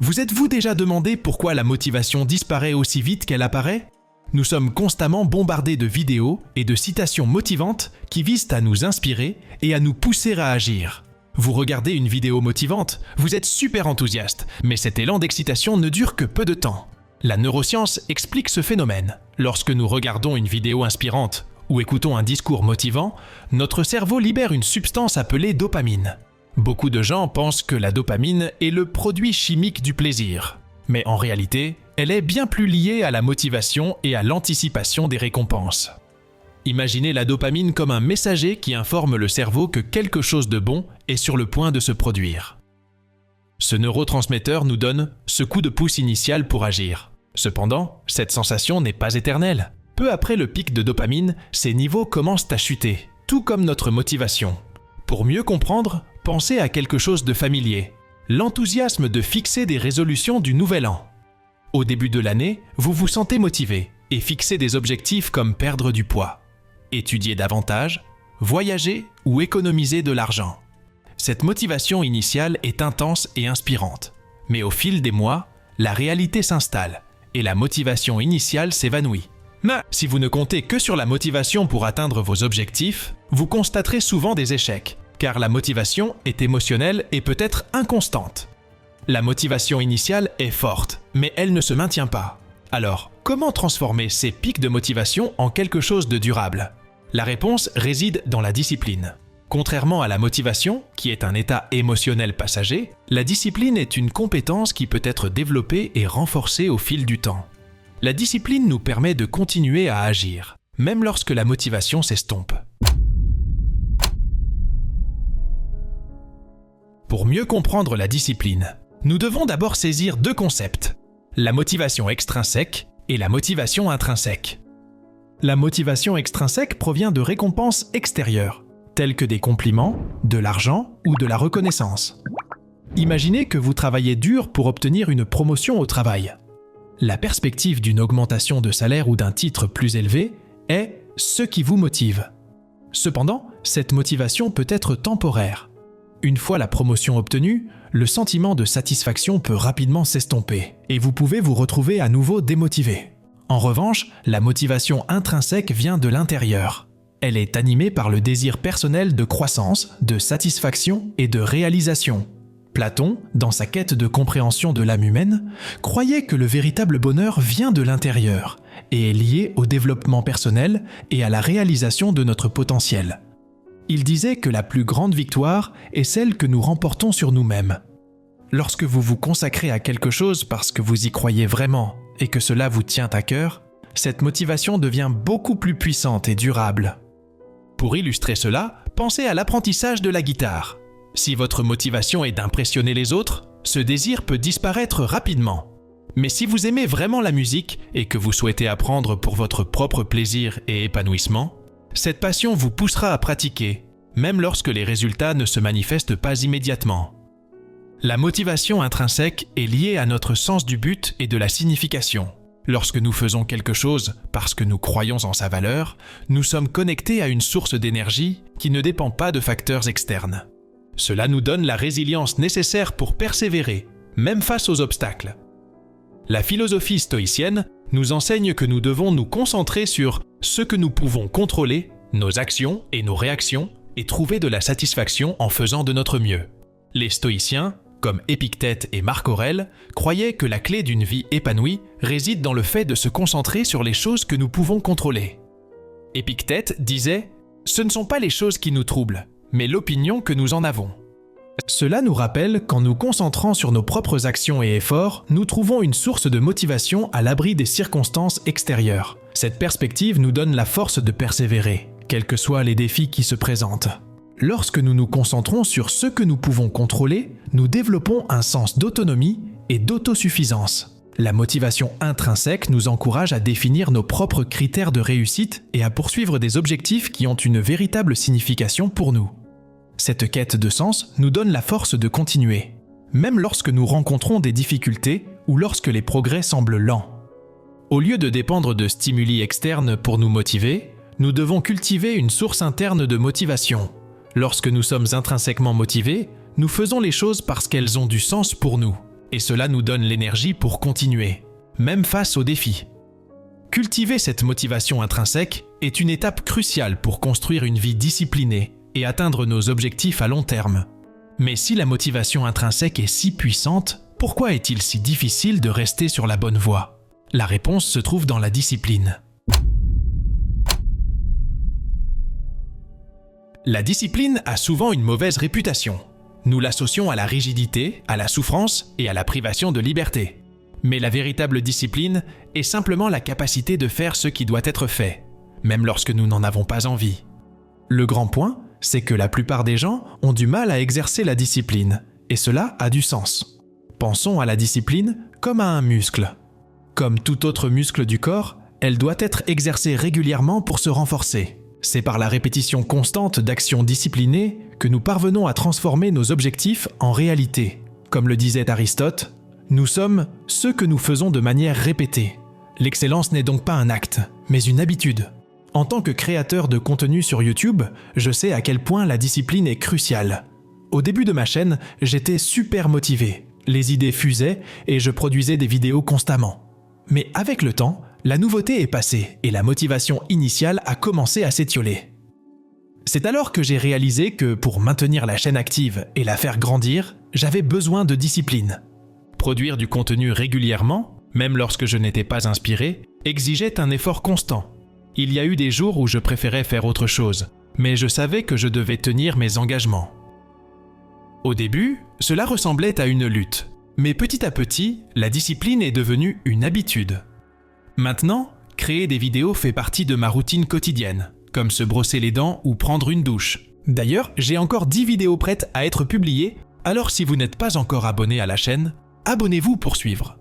Vous êtes-vous déjà demandé pourquoi la motivation disparaît aussi vite qu'elle apparaît ? Nous sommes constamment bombardés de vidéos et de citations motivantes qui visent à nous inspirer et à nous pousser à agir. Vous regardez une vidéo motivante, vous êtes super enthousiaste, mais cet élan d'excitation ne dure que peu de temps. La neuroscience explique ce phénomène. Lorsque nous regardons une vidéo inspirante ou écoutons un discours motivant, notre cerveau libère une substance appelée dopamine. Beaucoup de gens pensent que la dopamine est le produit chimique du plaisir. Mais en réalité, elle est bien plus liée à la motivation et à l'anticipation des récompenses. Imaginez la dopamine comme un messager qui informe le cerveau que quelque chose de bon est sur le point de se produire. Ce neurotransmetteur nous donne ce coup de pouce initial pour agir. Cependant, cette sensation n'est pas éternelle. Peu après le pic de dopamine, ces niveaux commencent à chuter, tout comme notre motivation. Pour mieux comprendre, pensez à quelque chose de familier. L'enthousiasme de fixer des résolutions du nouvel an. Au début de l'année, vous vous sentez motivé et fixez des objectifs comme perdre du poids, étudier davantage, voyager ou économiser de l'argent. Cette motivation initiale est intense et inspirante. Mais au fil des mois, la réalité s'installe et la motivation initiale s'évanouit. Mais si vous ne comptez que sur la motivation pour atteindre vos objectifs, vous constaterez souvent des échecs, car la motivation est émotionnelle et peut être inconstante. La motivation initiale est forte, mais elle ne se maintient pas. Alors, comment transformer ces pics de motivation en quelque chose de durable ? La réponse réside dans la discipline. Contrairement à la motivation, qui est un état émotionnel passager, la discipline est une compétence qui peut être développée et renforcée au fil du temps. La discipline nous permet de continuer à agir, même lorsque la motivation s'estompe. Pour mieux comprendre la discipline, nous devons d'abord saisir deux concepts, la motivation extrinsèque et la motivation intrinsèque. La motivation extrinsèque provient de récompenses extérieures, telles que des compliments, de l'argent ou de la reconnaissance. Imaginez que vous travaillez dur pour obtenir une promotion au travail. La perspective d'une augmentation de salaire ou d'un titre plus élevé est ce qui vous motive. Cependant, cette motivation peut être temporaire. Une fois la promotion obtenue, le sentiment de satisfaction peut rapidement s'estomper et vous pouvez vous retrouver à nouveau démotivé. En revanche, la motivation intrinsèque vient de l'intérieur. Elle est animée par le désir personnel de croissance, de satisfaction et de réalisation. Platon, dans sa quête de compréhension de l'âme humaine, croyait que le véritable bonheur vient de l'intérieur et est lié au développement personnel et à la réalisation de notre potentiel. Il disait que la plus grande victoire est celle que nous remportons sur nous-mêmes. Lorsque vous vous consacrez à quelque chose parce que vous y croyez vraiment et que cela vous tient à cœur, cette motivation devient beaucoup plus puissante et durable. Pour illustrer cela, pensez à l'apprentissage de la guitare. Si votre motivation est d'impressionner les autres, ce désir peut disparaître rapidement. Mais si vous aimez vraiment la musique et que vous souhaitez apprendre pour votre propre plaisir et épanouissement, cette passion vous poussera à pratiquer, même lorsque les résultats ne se manifestent pas immédiatement. La motivation intrinsèque est liée à notre sens du but et de la signification. Lorsque nous faisons quelque chose parce que nous croyons en sa valeur, nous sommes connectés à une source d'énergie qui ne dépend pas de facteurs externes. Cela nous donne la résilience nécessaire pour persévérer, même face aux obstacles. La philosophie stoïcienne nous enseigne que nous devons nous concentrer sur ce que nous pouvons contrôler, nos actions et nos réactions, et trouver de la satisfaction en faisant de notre mieux. Les stoïciens, comme Épictète et Marc Aurèle, croyaient que la clé d'une vie épanouie réside dans le fait de se concentrer sur les choses que nous pouvons contrôler. Épictète disait « Ce ne sont pas les choses qui nous troublent, mais l'opinion que nous en avons ». Cela nous rappelle qu'en nous concentrant sur nos propres actions et efforts, nous trouvons une source de motivation à l'abri des circonstances extérieures. Cette perspective nous donne la force de persévérer, quels que soient les défis qui se présentent. Lorsque nous nous concentrons sur ce que nous pouvons contrôler, nous développons un sens d'autonomie et d'autosuffisance. La motivation intrinsèque nous encourage à définir nos propres critères de réussite et à poursuivre des objectifs qui ont une véritable signification pour nous. Cette quête de sens nous donne la force de continuer, même lorsque nous rencontrons des difficultés ou lorsque les progrès semblent lents. Au lieu de dépendre de stimuli externes pour nous motiver, nous devons cultiver une source interne de motivation. Lorsque nous sommes intrinsèquement motivés, nous faisons les choses parce qu'elles ont du sens pour nous. et cela nous donne l'énergie pour continuer, même face aux défis. Cultiver cette motivation intrinsèque est une étape cruciale pour construire une vie disciplinée et atteindre nos objectifs à long terme. Mais si la motivation intrinsèque est si puissante, pourquoi est-il si difficile de rester sur la bonne voie ? La réponse se trouve dans la discipline. La discipline a souvent une mauvaise réputation. Nous l'associons à la rigidité, à la souffrance et à la privation de liberté. Mais la véritable discipline est simplement la capacité de faire ce qui doit être fait, même lorsque nous n'en avons pas envie. Le grand point, c'est que la plupart des gens ont du mal à exercer la discipline, et cela a du sens. Pensons à la discipline comme à un muscle. Comme tout autre muscle du corps, elle doit être exercée régulièrement pour se renforcer. C'est par la répétition constante d'actions disciplinées que nous parvenons à transformer nos objectifs en réalité. Comme le disait Aristote, nous sommes ceux que nous faisons de manière répétée. L'excellence n'est donc pas un acte, mais une habitude. En tant que créateur de contenu sur YouTube, je sais à quel point la discipline est cruciale. Au début de ma chaîne, j'étais super motivé. Les idées fusaient et je produisais des vidéos constamment. Mais avec le temps, la nouveauté est passée et la motivation initiale a commencé à s'étioler. C'est alors que j'ai réalisé que pour maintenir la chaîne active et la faire grandir, j'avais besoin de discipline. Produire du contenu régulièrement, même lorsque je n'étais pas inspiré, exigeait un effort constant. Il y a eu des jours où je préférais faire autre chose, mais je savais que je devais tenir mes engagements. Au début, cela ressemblait à une lutte, mais petit à petit, la discipline est devenue une habitude. Maintenant, créer des vidéos fait partie de ma routine quotidienne, comme se brosser les dents ou prendre une douche. D'ailleurs, j'ai encore 10 vidéos prêtes à être publiées, alors si vous n'êtes pas encore abonné à la chaîne, abonnez-vous pour suivre.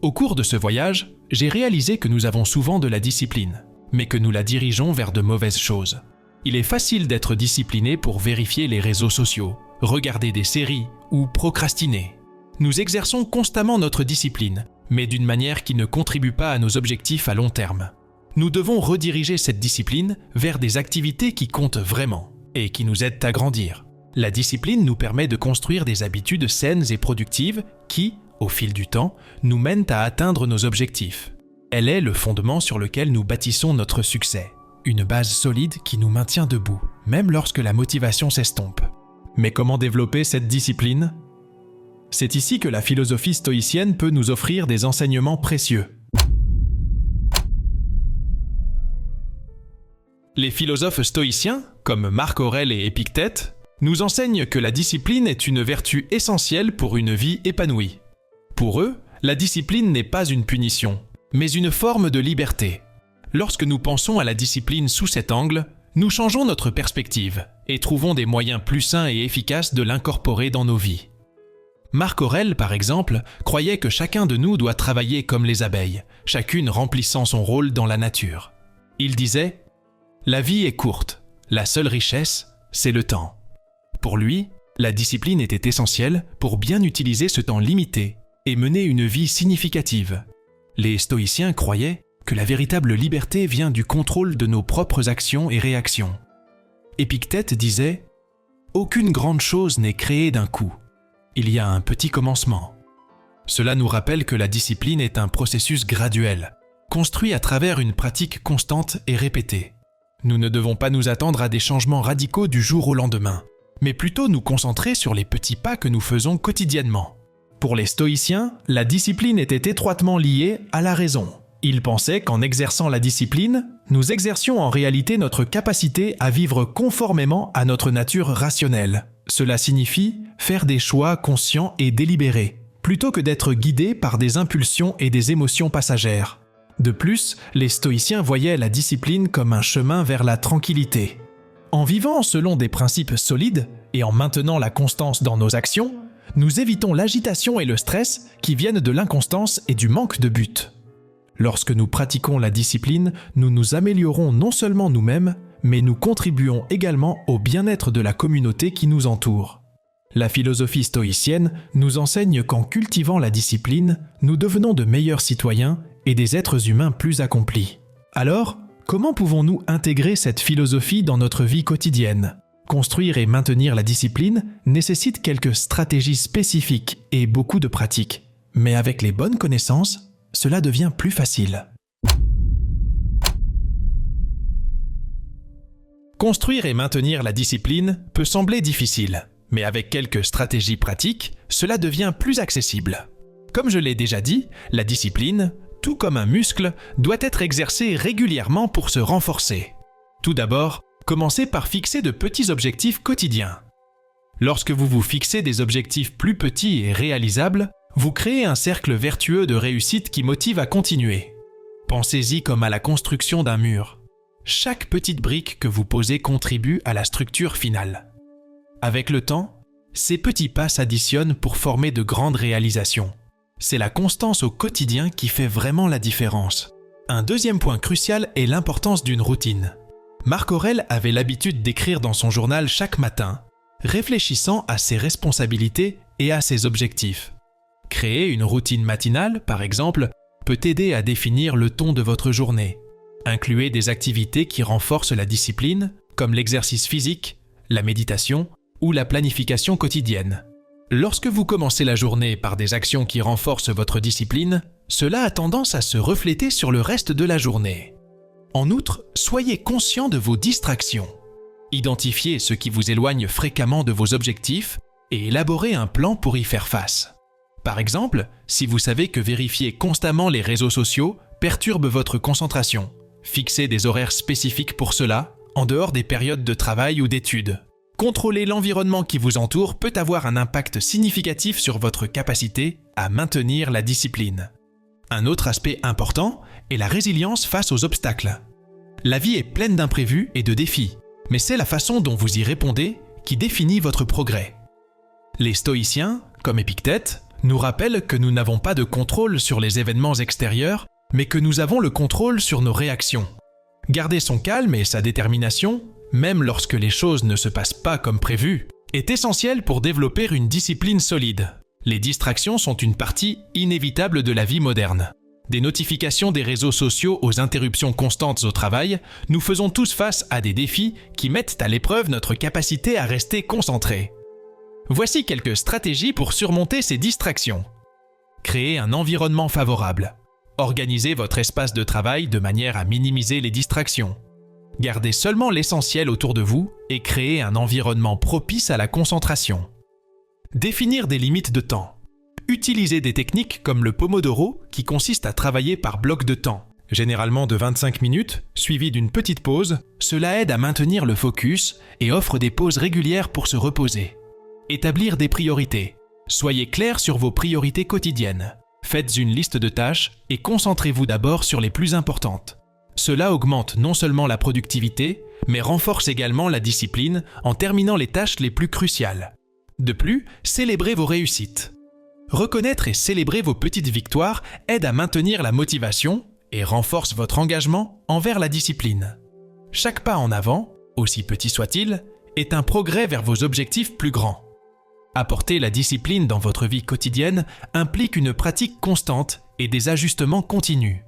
Au cours de ce voyage, j'ai réalisé que nous avons souvent de la discipline, mais que nous la dirigeons vers de mauvaises choses. Il est facile d'être discipliné pour vérifier les réseaux sociaux, regarder des séries ou procrastiner. Nous exerçons constamment notre discipline, mais d'une manière qui ne contribue pas à nos objectifs à long terme. Nous devons rediriger cette discipline vers des activités qui comptent vraiment et qui nous aident à grandir. La discipline nous permet de construire des habitudes saines et productives qui, au fil du temps, nous mènent à atteindre nos objectifs. Elle est le fondement sur lequel nous bâtissons notre succès, une base solide qui nous maintient debout, même lorsque la motivation s'estompe. Mais comment développer cette discipline ? C'est ici que la philosophie stoïcienne peut nous offrir des enseignements précieux. Les philosophes stoïciens, comme Marc Aurèle et Épictète, nous enseignent que la discipline est une vertu essentielle pour une vie épanouie. Pour eux, la discipline n'est pas une punition, mais une forme de liberté. Lorsque nous pensons à la discipline sous cet angle, nous changeons notre perspective et trouvons des moyens plus sains et efficaces de l'incorporer dans nos vies. Marc Aurèle, par exemple, croyait que chacun de nous doit travailler comme les abeilles, chacune remplissant son rôle dans la nature. Il disait « La vie est courte, la seule richesse, c'est le temps ». Pour lui, la discipline était essentielle pour bien utiliser ce temps limité et mener une vie significative. Les stoïciens croyaient que la véritable liberté vient du contrôle de nos propres actions et réactions. Épictète disait « Aucune grande chose n'est créée d'un coup. Il y a un petit commencement. » Cela nous rappelle que la discipline est un processus graduel, construit à travers une pratique constante et répétée. Nous ne devons pas nous attendre à des changements radicaux du jour au lendemain, mais plutôt nous concentrer sur les petits pas que nous faisons quotidiennement. Pour les stoïciens, la discipline était étroitement liée à la raison. Ils pensaient qu'en exerçant la discipline, nous exercions en réalité notre capacité à vivre conformément à notre nature rationnelle. Cela signifie faire des choix conscients et délibérés, plutôt que d'être guidés par des impulsions et des émotions passagères. De plus, les stoïciens voyaient la discipline comme un chemin vers la tranquillité. En vivant selon des principes solides et en maintenant la constance dans nos actions, nous évitons l'agitation et le stress qui viennent de l'inconstance et du manque de but. Lorsque nous pratiquons la discipline, nous nous améliorons non seulement nous-mêmes, mais nous contribuons également au bien-être de la communauté qui nous entoure. La philosophie stoïcienne nous enseigne qu'en cultivant la discipline, nous devenons de meilleurs citoyens et des êtres humains plus accomplis. Alors, comment pouvons-nous intégrer cette philosophie dans notre vie quotidienne ? Construire et maintenir la discipline nécessite quelques stratégies spécifiques et beaucoup de pratique. Mais avec les bonnes connaissances, cela devient plus facile. Construire et maintenir la discipline peut sembler difficile, mais avec quelques stratégies pratiques, cela devient plus accessible. Comme je l'ai déjà dit, la discipline, tout comme un muscle, doit être exercée régulièrement pour se renforcer. Tout d'abord, commencez par fixer de petits objectifs quotidiens. Lorsque vous vous fixez des objectifs plus petits et réalisables, vous créez un cercle vertueux de réussite qui motive à continuer. Pensez-y comme à la construction d'un mur. Chaque petite brique que vous posez contribue à la structure finale. Avec le temps, ces petits pas s'additionnent pour former de grandes réalisations. C'est la constance au quotidien qui fait vraiment la différence. Un deuxième point crucial est l'importance d'une routine. Marc Aurèle avait l'habitude d'écrire dans son journal chaque matin, réfléchissant à ses responsabilités et à ses objectifs. Créer une routine matinale, par exemple, peut aider à définir le ton de votre journée. Incluez des activités qui renforcent la discipline, comme l'exercice physique, la méditation ou la planification quotidienne. Lorsque vous commencez la journée par des actions qui renforcent votre discipline, cela a tendance à se refléter sur le reste de la journée. En outre, soyez conscient de vos distractions. Identifiez ce qui vous éloigne fréquemment de vos objectifs et élaborez un plan pour y faire face. Par exemple, si vous savez que vérifier constamment les réseaux sociaux perturbe votre concentration, fixez des horaires spécifiques pour cela, en dehors des périodes de travail ou d'études. Contrôler l'environnement qui vous entoure peut avoir un impact significatif sur votre capacité à maintenir la discipline. Un autre aspect important est la résilience face aux obstacles. La vie est pleine d'imprévus et de défis, mais c'est la façon dont vous y répondez qui définit votre progrès. Les stoïciens, comme Épictète, nous rappellent que nous n'avons pas de contrôle sur les événements extérieurs, mais que nous avons le contrôle sur nos réactions. Garder son calme et sa détermination, même lorsque les choses ne se passent pas comme prévu, est essentiel pour développer une discipline solide. Les distractions sont une partie inévitable de la vie moderne. Des notifications des réseaux sociaux aux interruptions constantes au travail, nous faisons tous face à des défis qui mettent à l'épreuve notre capacité à rester concentrés. Voici quelques stratégies pour surmonter ces distractions. Créez un environnement favorable. Organisez votre espace de travail de manière à minimiser les distractions. Gardez seulement l'essentiel autour de vous et créez un environnement propice à la concentration. Définir des limites de temps. Utilisez des techniques comme le Pomodoro qui consiste à travailler par bloc de temps, généralement de 25 minutes, suivi d'une petite pause. Cela aide à maintenir le focus et offre des pauses régulières pour se reposer. Établir des priorités. Soyez clair sur vos priorités quotidiennes. Faites une liste de tâches et concentrez-vous d'abord sur les plus importantes. Cela augmente non seulement la productivité, mais renforce également la discipline en terminant les tâches les plus cruciales. De plus, célébrez vos réussites. Reconnaître et célébrer vos petites victoires aide à maintenir la motivation et renforce votre engagement envers la discipline. Chaque pas en avant, aussi petit soit-il, est un progrès vers vos objectifs plus grands. Apporter la discipline dans votre vie quotidienne implique une pratique constante et des ajustements continus.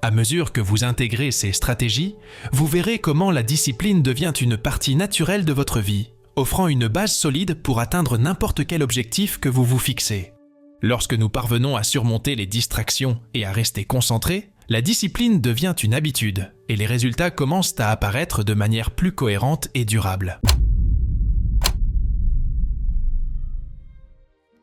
À mesure que vous intégrez ces stratégies, vous verrez comment la discipline devient une partie naturelle de votre vie, offrant une base solide pour atteindre n'importe quel objectif que vous vous fixez. Lorsque nous parvenons à surmonter les distractions et à rester concentrés, la discipline devient une habitude et les résultats commencent à apparaître de manière plus cohérente et durable.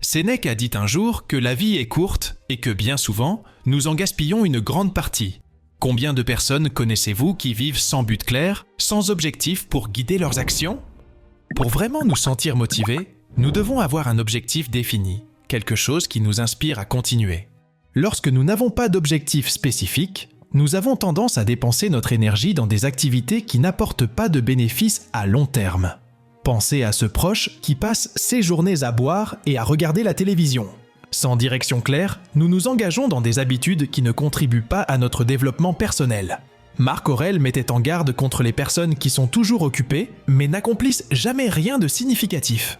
Sénèque a dit un jour que la vie est courte et que bien souvent, nous en gaspillons une grande partie. Combien de personnes connaissez-vous qui vivent sans but clair, sans objectif pour guider leurs actions ? Pour vraiment nous sentir motivés, nous devons avoir un objectif défini, quelque chose qui nous inspire à continuer. Lorsque nous n'avons pas d'objectif spécifique, nous avons tendance à dépenser notre énergie dans des activités qui n'apportent pas de bénéfices à long terme. Pensez à ce proche qui passe ses journées à boire et à regarder la télévision. Sans direction claire, nous nous engageons dans des habitudes qui ne contribuent pas à notre développement personnel. Marc Aurèle mettait en garde contre les personnes qui sont toujours occupées, mais n'accomplissent jamais rien de significatif.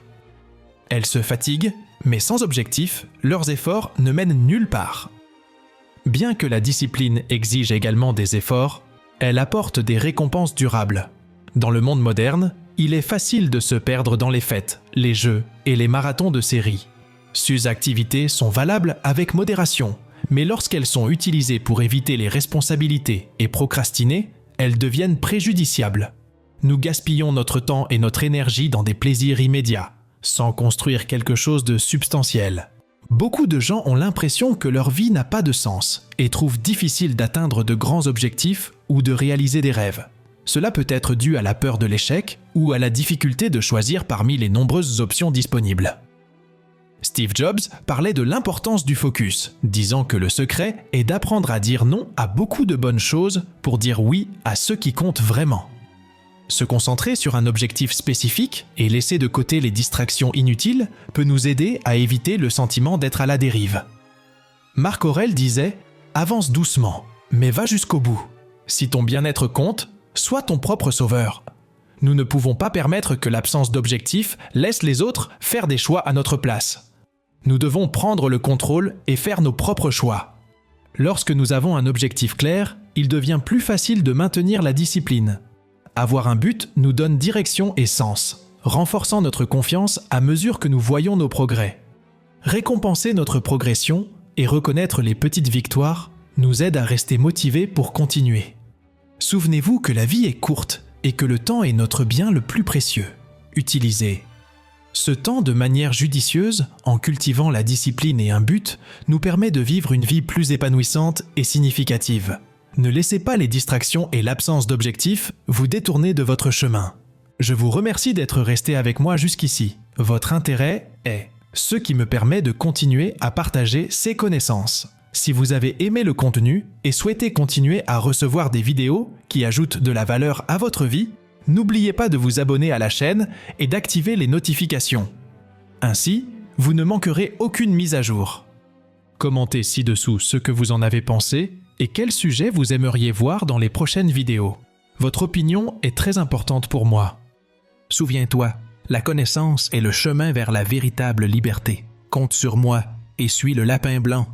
Elles se fatiguent, mais sans objectif, leurs efforts ne mènent nulle part. Bien que la discipline exige également des efforts, elle apporte des récompenses durables. Dans le monde moderne, Il est facile de se perdre dans les fêtes, les jeux et les marathons de séries. Ces activités sont valables avec modération, mais lorsqu'elles sont utilisées pour éviter les responsabilités et procrastiner, elles deviennent préjudiciables. Nous gaspillons notre temps et notre énergie dans des plaisirs immédiats, sans construire quelque chose de substantiel. Beaucoup de gens ont l'impression que leur vie n'a pas de sens et trouvent difficile d'atteindre de grands objectifs ou de réaliser des rêves. Cela peut être dû à la peur de l'échec ou à la difficulté de choisir parmi les nombreuses options disponibles. Steve Jobs parlait de l'importance du focus, disant que le secret est d'apprendre à dire non à beaucoup de bonnes choses pour dire oui à ce qui compte vraiment. Se concentrer sur un objectif spécifique et laisser de côté les distractions inutiles peut nous aider à éviter le sentiment d'être à la dérive. Marc Aurèle disait « Avance doucement, mais va jusqu'au bout. Si ton bien-être compte, sois ton propre sauveur. » Nous ne pouvons pas permettre que l'absence d'objectif laisse les autres faire des choix à notre place. Nous devons prendre le contrôle et faire nos propres choix. Lorsque nous avons un objectif clair, il devient plus facile de maintenir la discipline. Avoir un but nous donne direction et sens, renforçant notre confiance à mesure que nous voyons nos progrès. Récompenser notre progression et reconnaître les petites victoires nous aide à rester motivés pour continuer. Souvenez-vous que la vie est courte et que le temps est notre bien le plus précieux. Utilisez ce temps de manière judicieuse, en cultivant la discipline et un but, nous permet de vivre une vie plus épanouissante et significative. Ne laissez pas les distractions et l'absence d'objectifs vous détourner de votre chemin. Je vous remercie d'être resté avec moi jusqu'ici. Votre intérêt est ce qui me permet de continuer à partager ces connaissances. Si vous avez aimé le contenu et souhaitez continuer à recevoir des vidéos qui ajoutent de la valeur à votre vie, n'oubliez pas de vous abonner à la chaîne et d'activer les notifications. Ainsi, vous ne manquerez aucune mise à jour. Commentez ci-dessous ce que vous en avez pensé et quel sujet vous aimeriez voir dans les prochaines vidéos. Votre opinion est très importante pour moi. Souviens-toi, la connaissance est le chemin vers la véritable liberté. Compte sur moi et suis le lapin blanc.